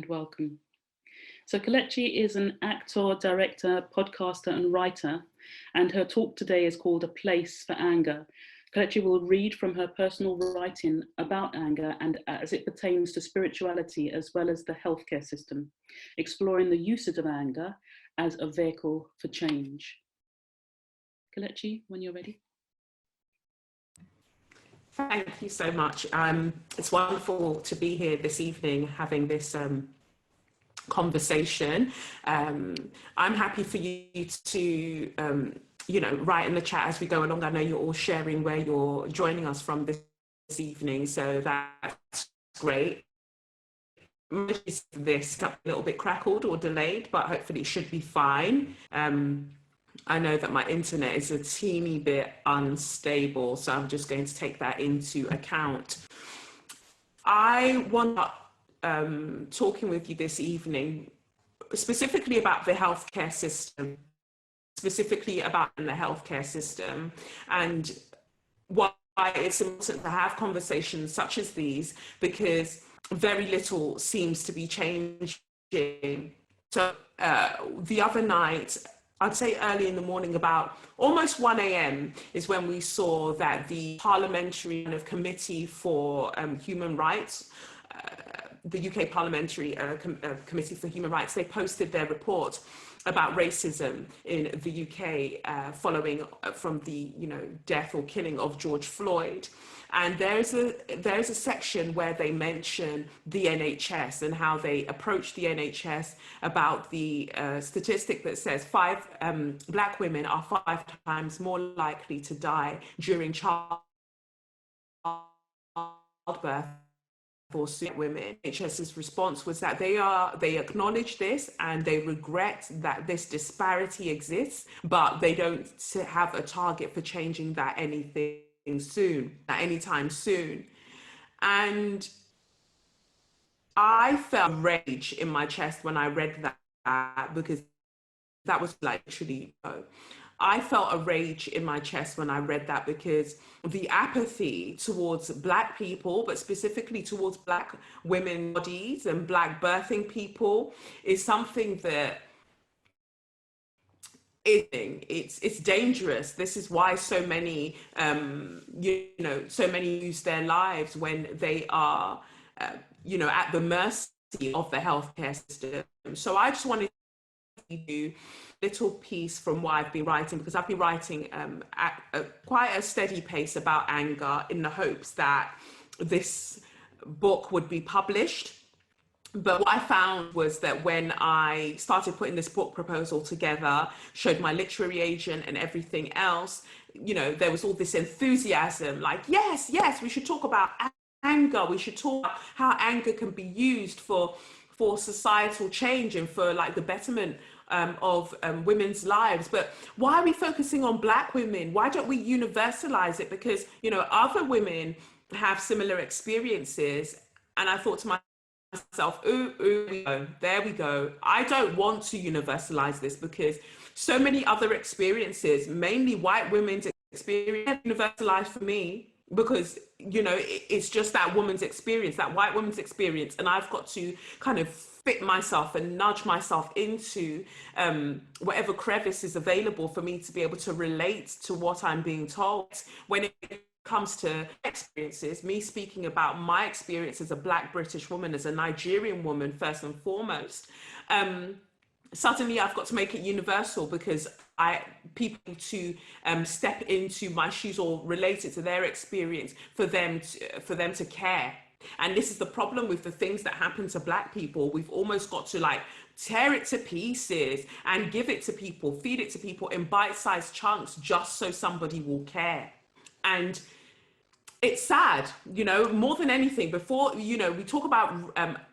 welcome. So Kelechi is an actor, director, podcaster and writer, and her talk today is called A Place for Anger. Kelechi will read from her personal writing about anger and as it pertains to spirituality as well as the healthcare system, exploring the usage of anger as a vehicle for change. Kelechi, when you're ready. Thank you so much. It's wonderful to be here this evening having this conversation. I'm happy for you to, write in the chat as we go along. I know you're all sharing where you're joining us from this evening, so that's great. This got a little bit crackled or delayed, but hopefully it should be fine. I know that my internet is a teeny bit unstable, so I'm just going to take that into account. I want to talking with you this evening, specifically about the healthcare system, and why it's important to have conversations such as these, because very little seems to be changing. So the other night, I'd say early in the morning, about almost 1 a.m. is when we saw that the Parliamentary Committee for Human Rights, the UK Parliamentary Committee for Human Rights, they posted their report about racism in the UK following from the death or killing of George Floyd. And there's a section where they mention the NHS and how they approach the NHS about the statistic that says Black women are 5 times more likely to die during childbirth for women. NHS's response was that they acknowledge this and they regret that this disparity exists, but they don't have a target for changing that anytime soon. And I felt rage in my chest when I read that, because that was literally, I felt a rage in my chest when I read that, because the apathy towards Black people, but specifically towards Black women's bodies and Black birthing people, is something that it's dangerous. This is why so many lose their lives when they are at the mercy of the healthcare system. So I just wanted to do a little piece from what I've been writing, because I've been writing at quite a steady pace about anger in the hopes that this book would be published. But what I found was that when I started putting this book proposal together, showed my literary agent and everything else, there was all this enthusiasm, like, yes, we should talk about anger. We should talk about how anger can be used for societal change and for like the betterment of women's lives. But why are we focusing on Black women? Why don't we universalize it? Because, other women have similar experiences. And I thought to myself, there we go. I don't want to universalize this, because so many other experiences, mainly white women's experience, universalized for me, because it's just that woman's experience, that white woman's experience, and I've got to kind of fit myself and nudge myself into whatever crevice is available for me to be able to relate to what I'm being told. When it comes to experiences, me speaking about my experience as a Black British woman, as a Nigerian woman, first and foremost, suddenly I've got to make it universal, because people to step into my shoes or relate it to their experience for them to care. And this is the problem with the things that happen to Black people. We've almost got to like tear it to pieces and give it to people, feed it to people in bite-sized chunks, just so somebody will care. And it's sad, more than anything. Before, we talk about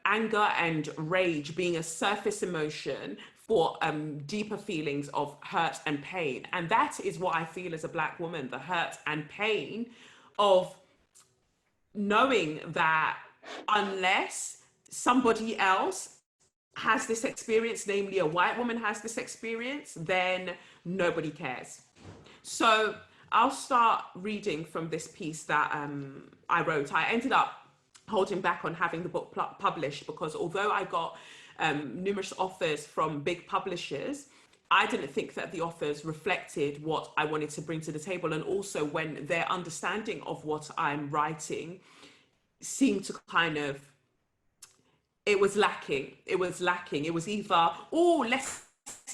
anger and rage being a surface emotion for deeper feelings of hurt and pain. And that is what I feel as a Black woman, the hurt and pain of knowing that unless somebody else has this experience, namely a white woman has this experience, then nobody cares. So I'll start reading from this piece that I wrote. I ended up holding back on having the book published, because although I got numerous offers from big publishers, I didn't think that the offers reflected what I wanted to bring to the table. And also when their understanding of what I'm writing seemed to kind of, it was lacking. It was either, oh, let's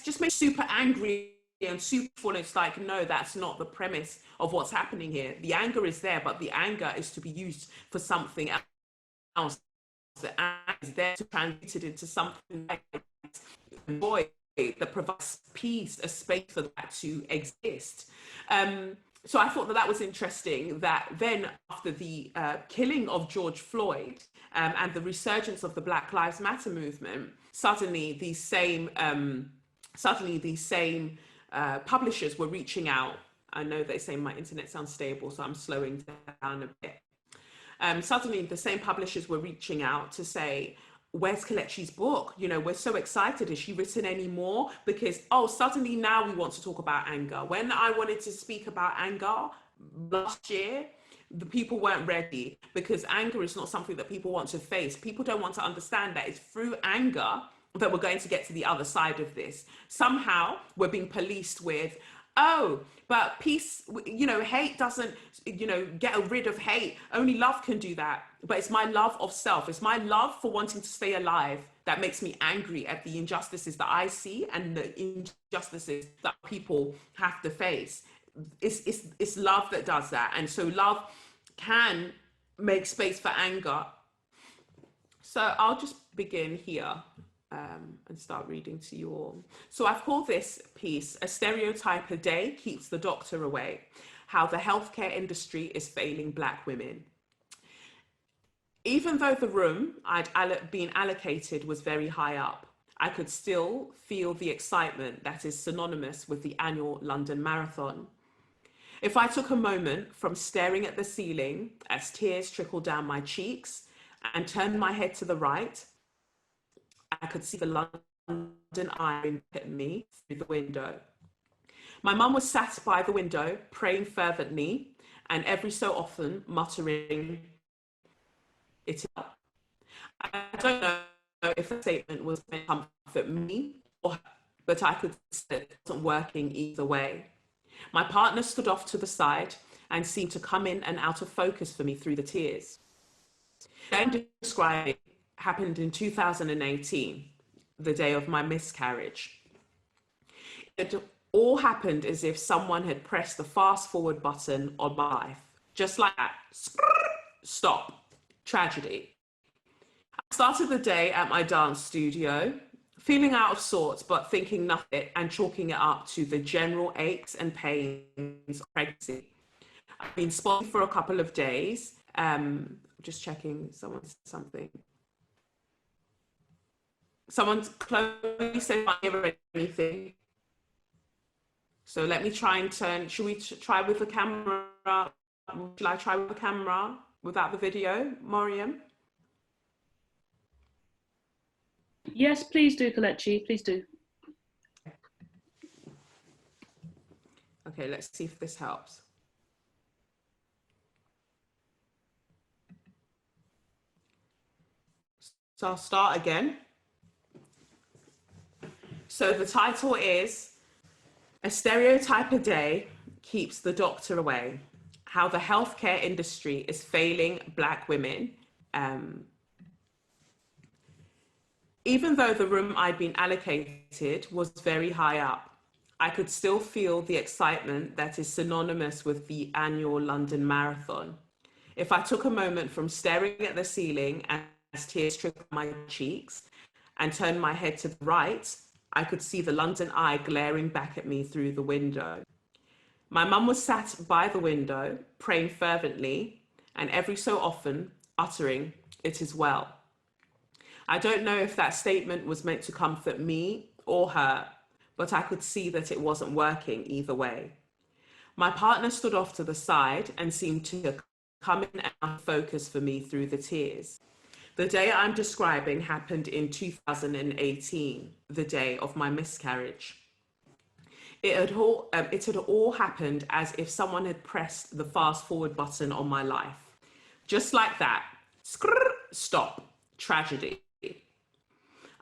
just make super angry and super full. It's like, no, that's not the premise of what's happening here. The anger is there, but the anger is to be used for something else. The anger is there to translate it into something like joy that provides peace, a space for that to exist. So I thought that that was interesting, that then after the killing of George Floyd and the resurgence of the Black Lives Matter movement, suddenly these same publishers were reaching out. I know they say my internet sounds stable, so I'm slowing down a bit. Suddenly the same publishers were reaching out to say, where's Kelechi's book? You know, we're so excited. Has she written any more? Because, oh, suddenly now we want to talk about anger. When I wanted to speak about anger last year, the people weren't ready, because anger is not something that people want to face. People don't want to understand that it's through anger that we're going to get to the other side of this. Somehow we're being policed with, oh, but peace, you know, hate doesn't, you know, get rid of hate. Only love can do that. But it's my love of self. It's my love for wanting to stay alive that makes me angry at the injustices that I see and the injustices that people have to face. It's love that does that. And so love can make space for anger. So I'll just begin here. And start reading to you all. So I've called this piece, "A Stereotype a Day Keeps the Doctor Away, How the Healthcare Industry is Failing Black Women." Even though the room I'd been allocated was very high up, I could still feel the excitement that is synonymous with the annual London Marathon. If I took a moment from staring at the ceiling as tears trickled down my cheeks and turned my head to the right, I could see the London Eye at me through the window. My mum was sat by the window, praying fervently, and every so often muttering, "It up." I don't know if the statement was meant to comfort me, but I could see that it wasn't working either way. My partner stood off to the side and seemed to come in and out of focus for me through the tears. Then describing happened in 2018, the day of my miscarriage. It all happened as if someone had pressed the fast forward button on my life. Just like that. Stop. Tragedy. I started the day at my dance studio, feeling out of sorts, but thinking nothing and chalking it up to the general aches and pains of pregnancy. I've been spotted for a couple of days. Just checking, someone said something. Someone's Chloe said I can't hear anything. So let me try and turn, should we try with the camera? Shall I try with the camera without the video, Mariam? Yes, please do, Kelechi, please do. Okay, let's see if this helps. So I'll start again. So the title is "A Stereotype a Day Keeps the Doctor Away, How the Healthcare Industry is Failing Black Women." Even though the room I'd been allocated was very high up, I could still feel the excitement that is synonymous with the annual London Marathon. If I took a moment from staring at the ceiling as tears trickled down my cheeks and turned my head to the right, I could see the London Eye glaring back at me through the window. My mum was sat by the window, praying fervently, and every so often uttering, "It is well." I don't know if that statement was meant to comfort me or her, but I could see that it wasn't working either way. My partner stood off to the side and seemed to come in and out of focus for me through the tears. The day I'm describing happened in 2018, the day of my miscarriage. It had all happened as if someone had pressed the fast forward button on my life. Just like that, stop, tragedy.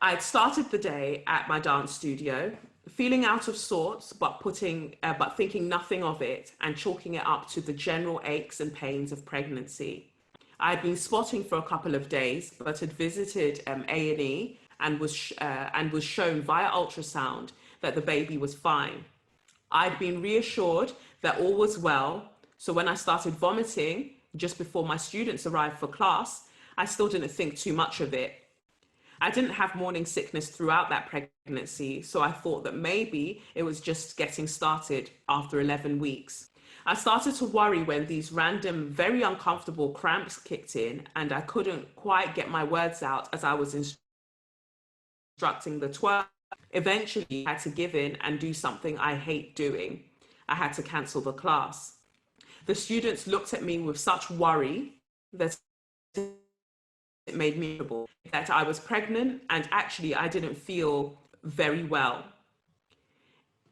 I had started the day at my dance studio, feeling out of sorts, but thinking nothing of it and chalking it up to the general aches and pains of pregnancy. I had been spotting for a couple of days, but had visited A&E and was shown via ultrasound that the baby was fine. I'd been reassured that all was well, so when I started vomiting just before my students arrived for class, I still didn't think too much of it. I didn't have morning sickness throughout that pregnancy, so I thought that maybe it was just getting started after 11 weeks. I started to worry when these random, very uncomfortable cramps kicked in and I couldn't quite get my words out as I was instructing the twerk. Eventually, I had to give in and do something I hate doing. I had to cancel the class. The students looked at me with such worry that it made me miserable, that I was pregnant and actually I didn't feel very well.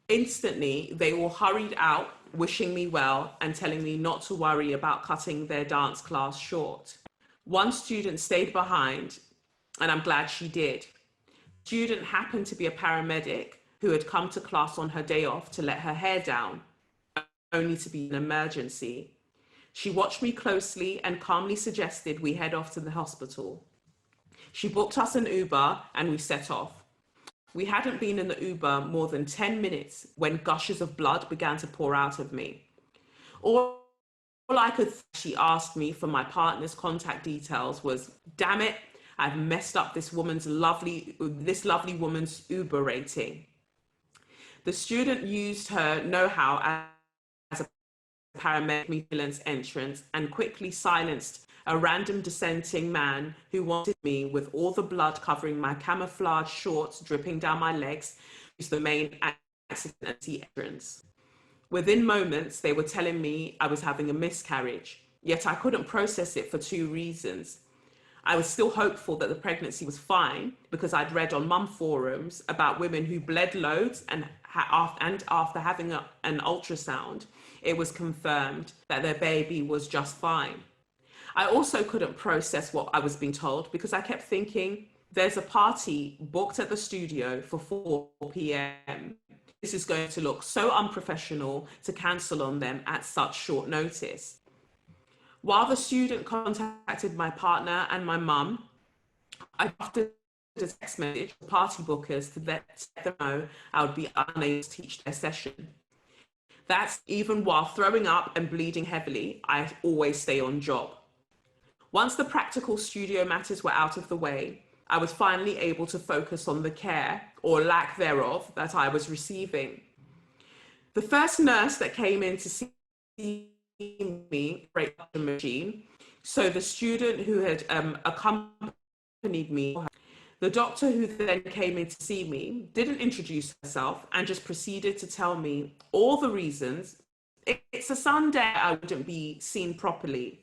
Instantly, they all hurried out, wishing me well and telling me not to worry about cutting their dance class short. One student stayed behind, and I'm glad she did. The student happened to be a paramedic who had come to class on her day off to let her hair down, only to be an emergency. She watched me closely and calmly suggested we head off to the hospital. She booked us an Uber and we set off. We hadn't been in the Uber more than 10 minutes when gushes of blood began to pour out of me. All I could think she asked me for my partner's contact details was, damn it, I've messed up this lovely woman's Uber rating. The student used her know-how as a paramedic ambulance entrance and quickly silenced a random dissenting man who wanted me, with all the blood covering my camouflage shorts dripping down my legs, use the main accident entrance. Within moments, they were telling me I was having a miscarriage, yet I couldn't process it for two reasons. I was still hopeful that the pregnancy was fine because I'd read on mum forums about women who bled loads and after having an ultrasound, it was confirmed that their baby was just fine. I also couldn't process what I was being told because I kept thinking, there's a party booked at the studio for 4 p.m. This is going to look so unprofessional to cancel on them at such short notice. While the student contacted my partner and my mum, I drafted a text message to party bookers to let them know I would be unable to teach their session. That's even while throwing up and bleeding heavily, I always stay on job. Once the practical studio matters were out of the way, I was finally able to focus on the care, or lack thereof, that I was receiving. The first nurse that came in to see me break up the machine, so the student who had accompanied me, the doctor who then came in to see me didn't introduce herself and just proceeded to tell me all the reasons. It's a Sunday I wouldn't be seen properly.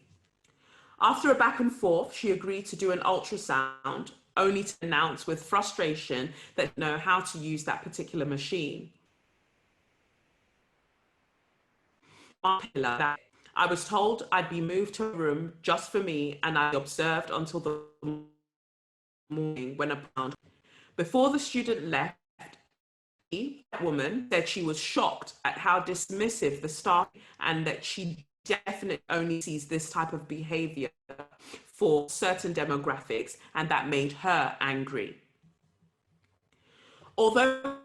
After a back and forth, she agreed to do an ultrasound, only to announce with frustration that she didn't know how to use that particular machine. I was told I'd be moved to a room just for me and I'd be observed until the morning when around. Before the student left, the woman said she was shocked at how dismissive the staff and that she definitely only sees this type of behavior for certain demographics, and that made her angry. Although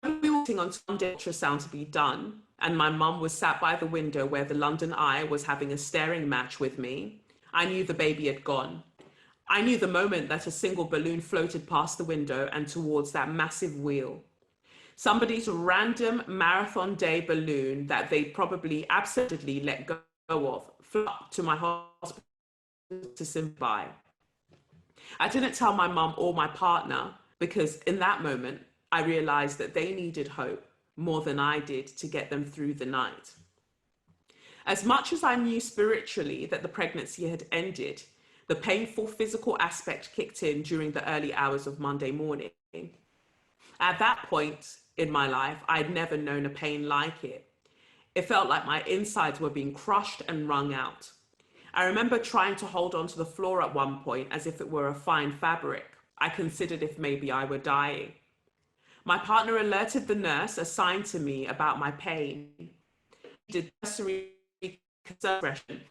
we were waiting on Sunday ultrasound to be done, and my mum was sat by the window where the London Eye was having a staring match with me, I knew the baby had gone. I knew the moment that a single balloon floated past the window and towards that massive wheel. Somebody's random marathon day balloon that they probably absently let go of flew up to my hospital to sit by. I didn't tell my mum or my partner because in that moment, I realized that they needed hope more than I did to get them through the night. As much as I knew spiritually that the pregnancy had ended, the painful physical aspect kicked in during the early hours of Monday morning. At that point in my life, I'd never known a pain like it. It felt like my insides were being crushed and wrung out. I remember trying to hold on to the floor at one point as if it were a fine fabric. I considered if maybe I were dying. My partner alerted the nurse assigned to me about my pain. She did nursery expression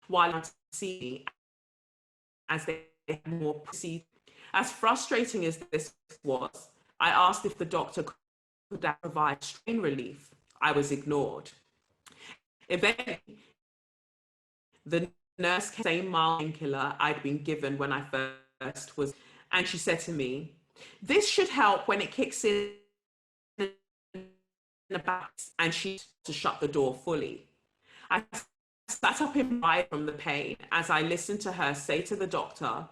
while I see me as they had more proceed. As frustrating as this was, I asked if the doctor could provide strain relief. I was ignored. Eventually, the nurse came, same mild painkiller I'd been given when I first was, and she said to me, "This should help when it kicks in about," and she to shut the door fully. I sat up in bed from the pain as I listened to her say to the doctor,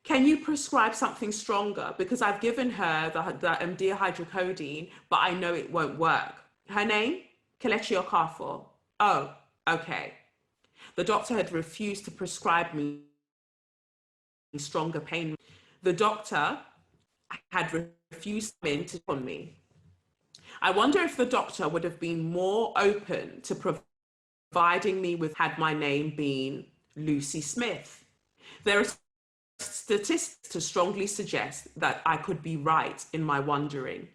"Can you prescribe something stronger? Because I've given her the dihydrocodone, but I know it won't work." Her name? Kelechi Okafor. Oh, okay. The doctor had refused to prescribe me stronger pain. The doctor had refused to on me. I wonder if the doctor would have been more open to providing me with, had my name been Lucy Smith. There are statistics to strongly suggest that I could be right in my wondering.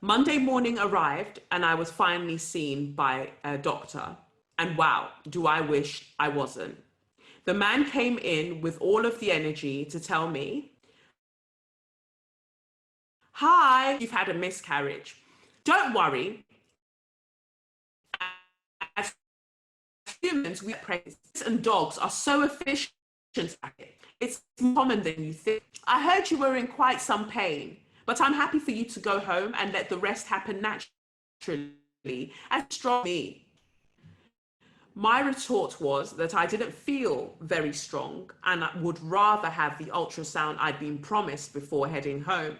Monday morning arrived and I was finally seen by a doctor. And wow, do I wish I wasn't. The man came in with all of the energy to tell me, "Hi, you've had a miscarriage. Don't worry. As humans, we pregnant and dogs are so efficient at it. It's more common than you think. I heard you were in quite some pain, but I'm happy for you to go home and let the rest happen naturally as strong me." My retort was that I didn't feel very strong and I would rather have the ultrasound I'd been promised before heading home.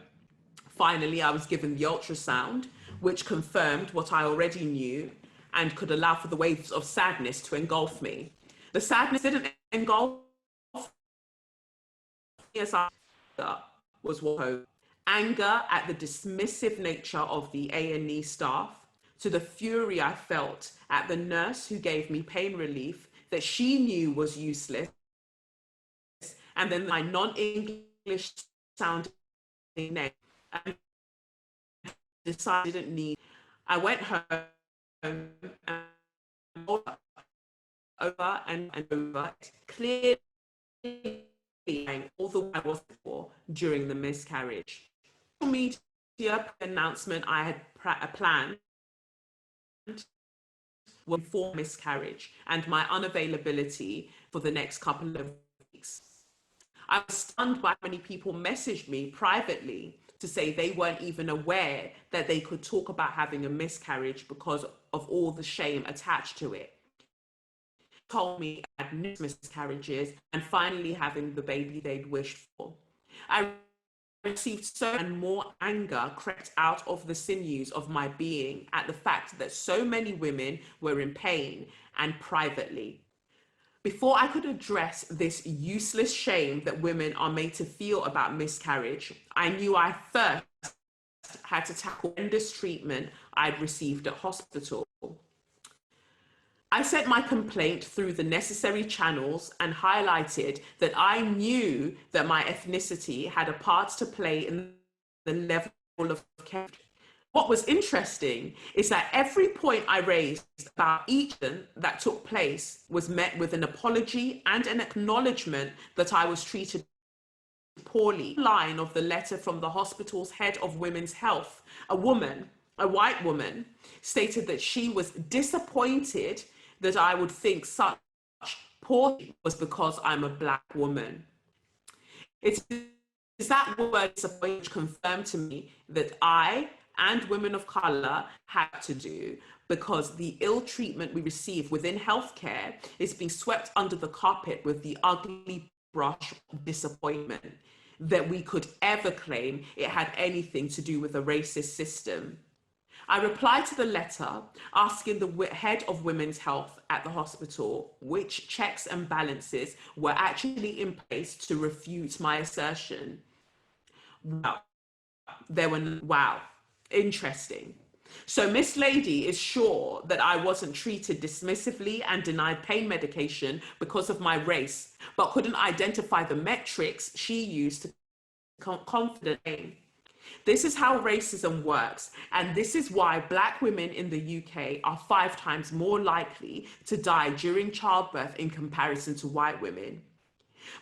Finally, I was given the ultrasound, which confirmed what I already knew and could allow for the waves of sadness to engulf me. The sadness didn't engulf me as I was what anger at the dismissive nature of the A&E staff, to the fury I felt at the nurse who gave me pain relief that she knew was useless, and then my non-English sounding name, and decided I didn't need. I went home and over and over, clearly all the way I was for during the miscarriage. Media announcement I had planned was for miscarriage and my unavailability for the next couple of weeks. I was stunned by how many people messaged me privately to say they weren't even aware that they could talk about having a miscarriage because of all the shame attached to it. Told me I had numerous miscarriages and finally having the baby they'd wished for. I received so and more anger crept out of the sinews of my being at the fact that so many women were in pain and privately. Before I could address this useless shame that women are made to feel about miscarriage, I knew I first had to tackle horrendous treatment I'd received at hospital. I sent my complaint through the necessary channels and highlighted that I knew that my ethnicity had a part to play in the level of care. What was interesting is that every point I raised about each that took place was met with an apology and an acknowledgement that I was treated poorly. Line of the letter from the hospital's head of women's health, a white woman, stated that she was disappointed that I would think such poor was because I'm a Black woman. It is that word disappointed which confirmed to me that I and women of color had to do, because the ill treatment we receive within healthcare is being swept under the carpet with the ugly brush of disappointment that we could ever claim it had anything to do with a racist system. I replied to the letter asking the head of women's health at the hospital which checks and balances were actually in place to refute my assertion. Wow, interesting. So Miss Lady is sure that I wasn't treated dismissively and denied pain medication because of my race, but couldn't identify the metrics she used to confidently. This is how racism works, and this is why Black women in the UK are 5 times more likely to die during childbirth in comparison to white women.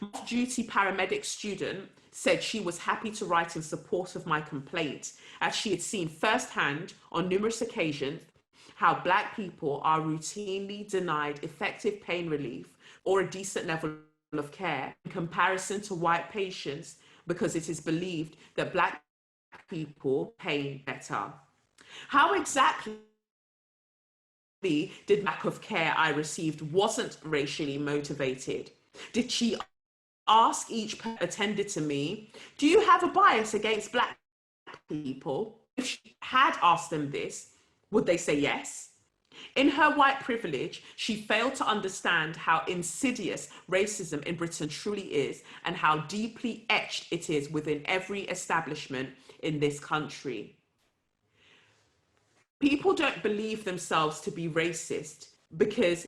My off-duty paramedic student said she was happy to write in support of my complaint, as she had seen firsthand on numerous occasions how Black people are routinely denied effective pain relief or a decent level of care in comparison to white patients, because it is believed that Black people pain better. How exactly did lack of care I received wasn't racially motivated? Did she ask each attended to me, do you have a bias against Black people? If she had asked them this, would they say yes? In her white privilege, she failed to understand how insidious racism in Britain truly is and how deeply etched it is within every establishment in this country. People don't believe themselves to be racist because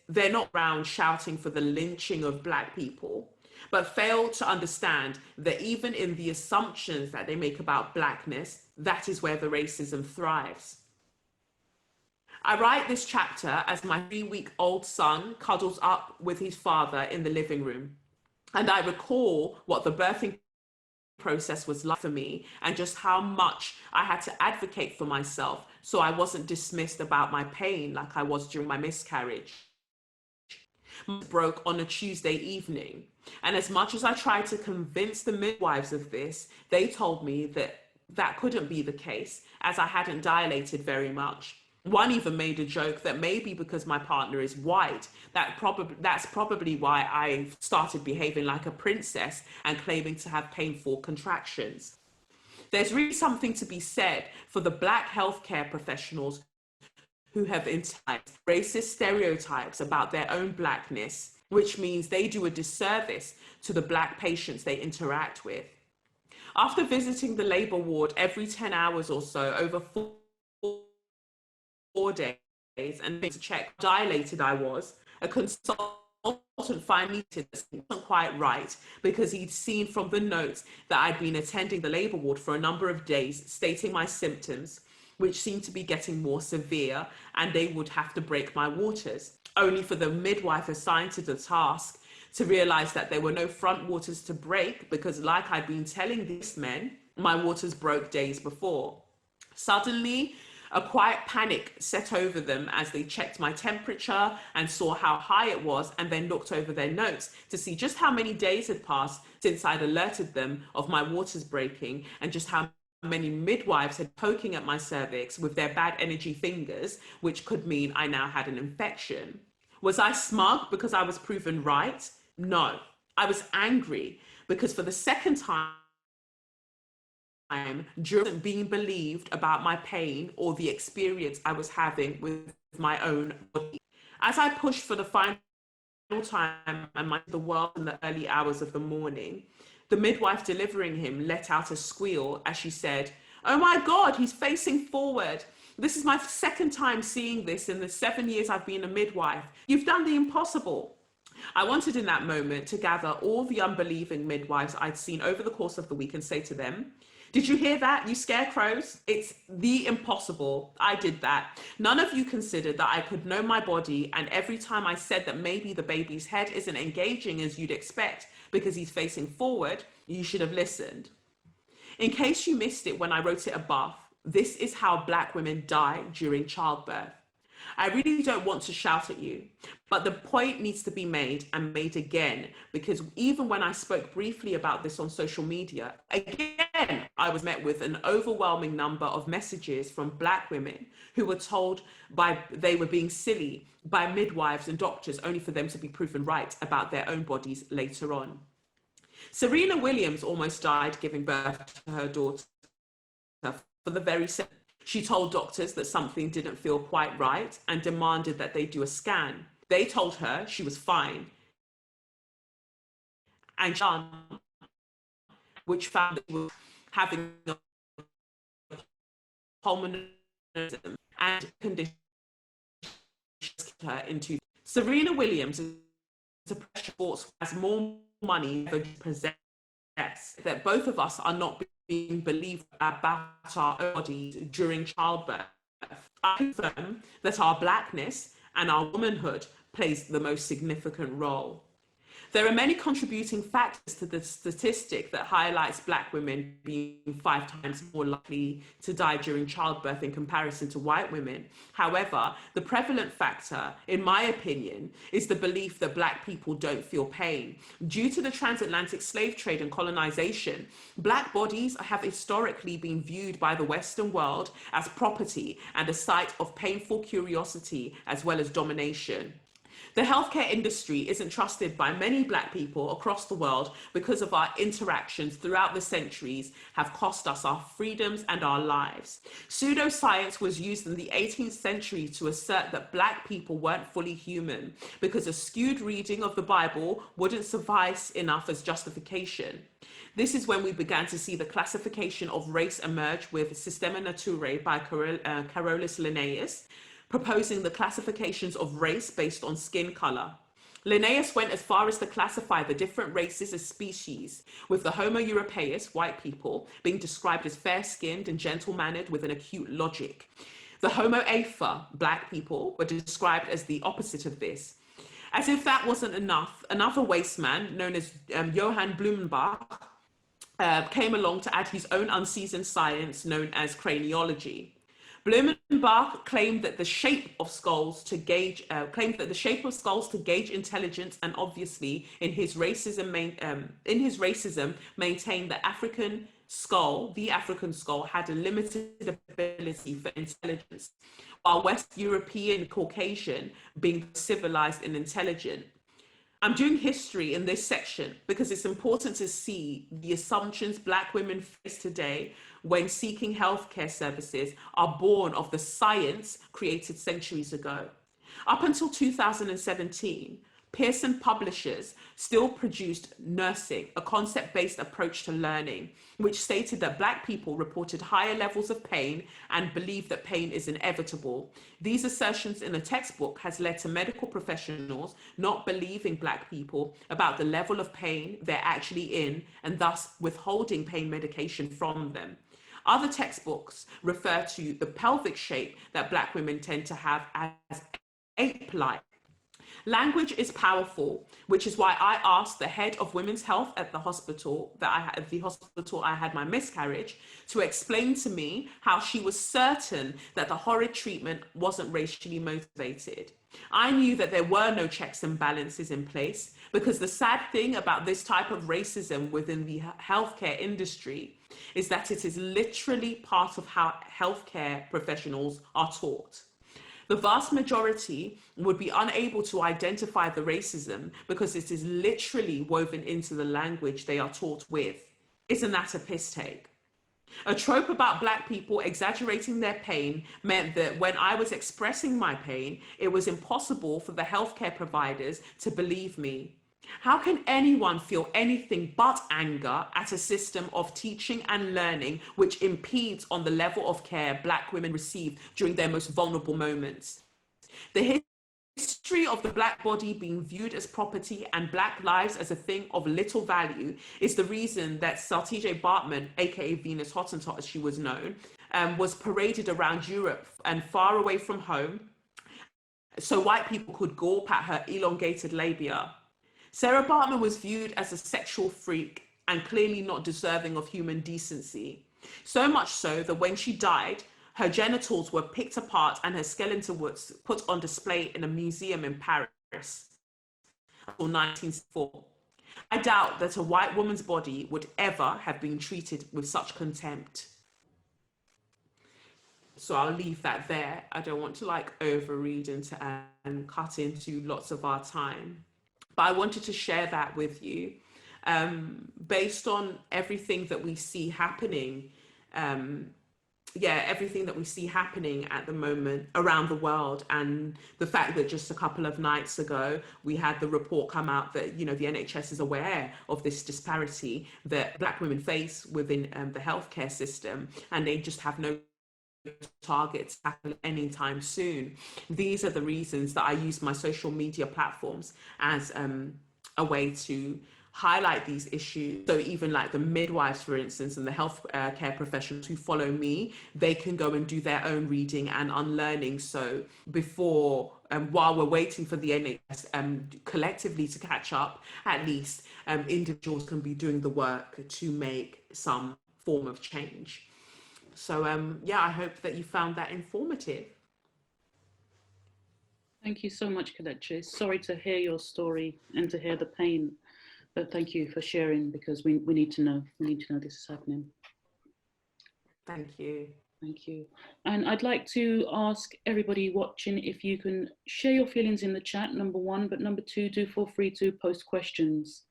they're not around shouting for the lynching of Black people, but fail to understand that even in the assumptions that they make about Blackness, that is where the racism thrives. I write this chapter as my 3-week-old son cuddles up with his father in the living room, and I recall what the birthing process was like for me and just how much I had to advocate for myself so I wasn't dismissed about my pain like I was during my miscarriage. Broke on a Tuesday evening, and as much as I tried to convince the midwives of this, they told me that that couldn't be the case as I hadn't dilated very much. One even made a joke that maybe because my partner is white, that's probably why I started behaving like a princess and claiming to have painful contractions. There's really something to be said for the Black healthcare professionals who have internalized racist stereotypes about their own Blackness, which means they do a disservice to the Black patients they interact with. After visiting the labour ward every 10 hours or so over 4 days and to check how dilated I was, a consultant finally said this wasn't quite right because he'd seen from the notes that I'd been attending the labour ward for a number of days, stating my symptoms, which seemed to be getting more severe, and they would have to break my waters, only for the midwife assigned to the task to realise that there were no front waters to break because, like I'd been telling these men, my waters broke days before. Suddenly, a quiet panic set over them as they checked my temperature and saw how high it was, and then looked over their notes to see just how many days had passed since I'd alerted them of my waters breaking, and just how many midwives had poking at my cervix with their bad energy fingers, which could mean I now had an infection. Was I smug because I was proven right? No. I was angry because for the second time during being believed about my pain or the experience I was having with my own body. As I pushed for the final time and the world in the early hours of the morning, the midwife delivering him let out a squeal as she said, "Oh my God, he's facing forward. This is my second time seeing this in the 7 years I've been a midwife. You've done the impossible." I wanted in that moment to gather all the unbelieving midwives I'd seen over the course of the week and say to them, "Did you hear that, you scarecrows? It's the impossible. I did that. None of you considered that I could know my body, and every time I said that maybe the baby's head isn't engaging as you'd expect because he's facing forward, you should have listened." In case you missed it when I wrote it above, this is how Black women die during childbirth. I really don't want to shout at you, but the point needs to be made and made again, because even when I spoke briefly about this on social media, again, I was met with an overwhelming number of messages from Black women who were told they were being silly by midwives and doctors only for them to be proven right about their own bodies later on. Serena Williams almost died giving birth to her daughter for the very same. She told doctors that something didn't feel quite right and demanded that they do a scan. They told her she was fine, and which found that she was having a pulmonary and conditions her into. Serena Williams is a pressure sports has more money than possess. That both of us are not being believed about our bodies during childbirth. I confirm that our blackness and our womanhood plays the most significant role. There are many contributing factors to the statistic that highlights Black women being 5 times more likely to die during childbirth in comparison to white women. However, the prevalent factor, in my opinion, is the belief that Black people don't feel pain. Due to the transatlantic slave trade and colonization, Black bodies have historically been viewed by the Western world as property and a site of painful curiosity as well as domination. The healthcare industry isn't trusted by many Black people across the world because of our interactions throughout the centuries have cost us our freedoms and our lives. Pseudoscience was used in the 18th century to assert that Black people weren't fully human because a skewed reading of the Bible wouldn't suffice enough as justification. This is when we began to see the classification of race emerge with Systema Naturae by Carolus Linnaeus, proposing the classifications of race based on skin color. Linnaeus went as far as to classify the different races as species, with the Homo europaeus, white people, being described as fair-skinned and gentle-mannered with an acute logic. The Homo afer, Black people, were described as the opposite of this. As if that wasn't enough, another waste man, known as Johann Blumenbach, came along to add his own unseasoned science known as craniology. Blumenbach claimed that the shape of skulls to gauge intelligence, and obviously in his racism maintained that the African skull had a limited ability for intelligence, while West European Caucasian being civilized and intelligent. I'm doing history in this section because it's important to see the assumptions Black women face today when seeking healthcare services are born of the science created centuries ago. Up until 2017, Pearson Publishers still produced Nursing, a concept-based approach to learning, which stated that Black people reported higher levels of pain and believed that pain is inevitable. These assertions in the textbook has led to medical professionals not believing Black people about the level of pain they're actually in and thus withholding pain medication from them. Other textbooks refer to the pelvic shape that Black women tend to have as ape-like. Language is powerful, which is why I asked the head of women's health at the hospital I had my miscarriage to explain to me how she was certain that the horrid treatment wasn't racially motivated. I knew that there were no checks and balances in place because the sad thing about this type of racism within the healthcare industry is that it is literally part of how healthcare professionals are taught. The vast majority would be unable to identify the racism because it is literally woven into the language they are taught with. Isn't that a piss take? A trope about Black people exaggerating their pain meant that when I was expressing my pain, it was impossible for the healthcare providers to believe me. How can anyone feel anything but anger at a system of teaching and learning which impedes on the level of care Black women receive during their most vulnerable moments? The history of the Black body being viewed as property and Black lives as a thing of little value is the reason that Sartije Bartman, aka Venus Hottentot as she was known, was paraded around Europe and far away from home so white people could gawp at her elongated labia. Sarah Bartman was viewed as a sexual freak and clearly not deserving of human decency. So much so that when she died, her genitals were picked apart and her skeleton was put on display in a museum in Paris until 1904. I doubt that a white woman's body would ever have been treated with such contempt. So I'll leave that there. I don't want to overread and cut into lots of our time. But I wanted to share that with you based on everything that we see happening. Everything that we see happening at the moment around the world, and the fact that just a couple of nights ago we had the report come out that the NHS is aware of this disparity that Black women face within the healthcare system, and they just have no target to tackle anytime soon. These are the reasons that I use my social media platforms as a way to highlight these issues. So even like the midwives, for instance, and the health care professionals who follow me, they can go and do their own reading and unlearning. So before, while we're waiting for the NHS collectively to catch up, at least individuals can be doing the work to make some form of change. So yeah, I hope that you found that informative. Thank you so much, Kelechi. Sorry to hear your story and to hear the pain, but thank you for sharing, because we need to know. We need to know this is happening. Thank you. Thank you. And I'd like to ask everybody watching if you can share your feelings in the chat, number one, but number two, do feel free to post questions.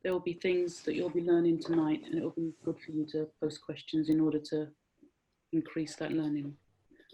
There will be things that you'll be learning tonight, and it will be good for you to post questions in order to increase that learning.